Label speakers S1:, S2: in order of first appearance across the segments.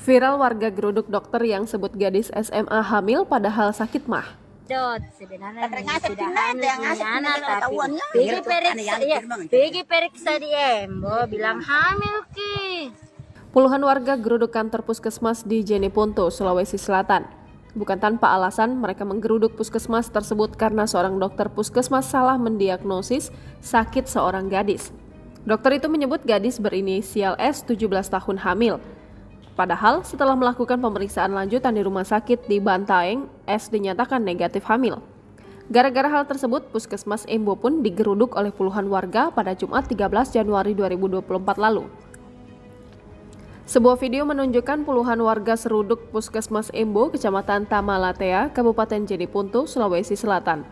S1: Viral warga geruduk dokter yang sebut gadis SMA hamil padahal sakit mah.
S2: Sebenarnya sudah hamil punya anak, tapi pergi periksa di Embo bilang hamil ki.
S1: Puluhan warga geruduk kantor puskesmas di Jeneponto, Sulawesi Selatan. Bukan tanpa alasan mereka menggeruduk puskesmas tersebut karena seorang dokter puskesmas salah mendiagnosis sakit seorang gadis. Dokter itu menyebut gadis berinisial S 17 tahun hamil. Padahal setelah melakukan pemeriksaan lanjutan di rumah sakit di Bantaeng, S dinyatakan negatif hamil. Gara-gara hal tersebut, Puskesmas Embo pun digeruduk oleh puluhan warga pada Jumat 13 Januari 2024 lalu. Sebuah video menunjukkan puluhan warga seruduk Puskesmas Embo, Kecamatan Tamalatea, Kabupaten Jeneponto, Sulawesi Selatan.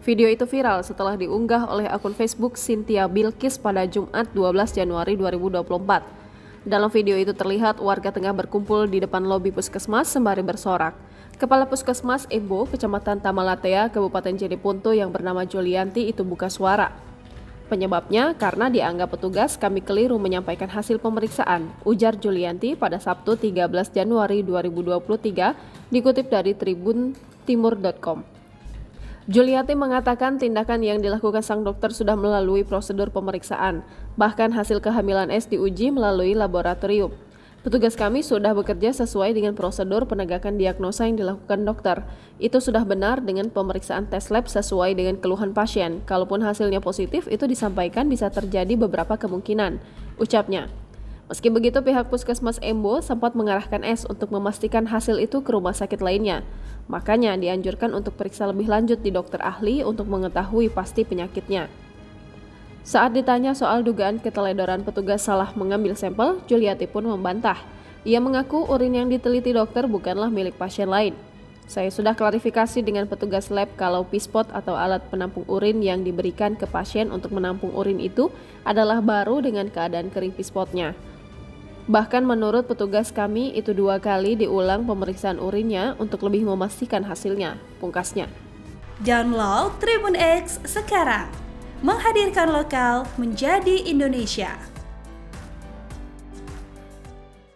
S1: Video itu viral setelah diunggah oleh akun Facebook Cynthia Bilkis pada Jumat 12 Januari 2024. Dalam video itu terlihat warga tengah berkumpul di depan lobi puskesmas sembari bersorak. Kepala Puskesmas Embo, Kecamatan Tamalatea, Kabupaten Jeneponto yang bernama Julianti itu buka suara. Penyebabnya karena dianggap petugas kami keliru menyampaikan hasil pemeriksaan, ujar Julianti pada Sabtu 13 Januari 2023 dikutip dari tribuntimur.com. Julianti mengatakan tindakan yang dilakukan sang dokter sudah melalui prosedur pemeriksaan. Bahkan hasil kehamilan S diuji melalui laboratorium. Petugas kami sudah bekerja sesuai dengan prosedur penegakan diagnosa yang dilakukan dokter. Itu sudah benar dengan pemeriksaan tes lab sesuai dengan keluhan pasien. Kalaupun hasilnya positif, itu disampaikan bisa terjadi beberapa kemungkinan, ucapnya. Meski begitu, pihak Puskesmas Embo sempat mengarahkan S untuk memastikan hasil itu ke rumah sakit lainnya. Makanya dianjurkan untuk periksa lebih lanjut di dokter ahli untuk mengetahui pasti penyakitnya. Saat ditanya soal dugaan keteledoran petugas salah mengambil sampel, Juliati pun membantah. Ia mengaku urin yang diteliti dokter bukanlah milik pasien lain. Saya sudah klarifikasi dengan petugas lab kalau pispot atau alat penampung urin yang diberikan ke pasien untuk menampung urin itu adalah baru dengan keadaan kering pispotnya. Bahkan menurut petugas kami itu 2 kali diulang pemeriksaan urinnya untuk lebih memastikan hasilnya, pungkasnya.
S3: Download Tribun X sekarang, menghadirkan lokal menjadi Indonesia.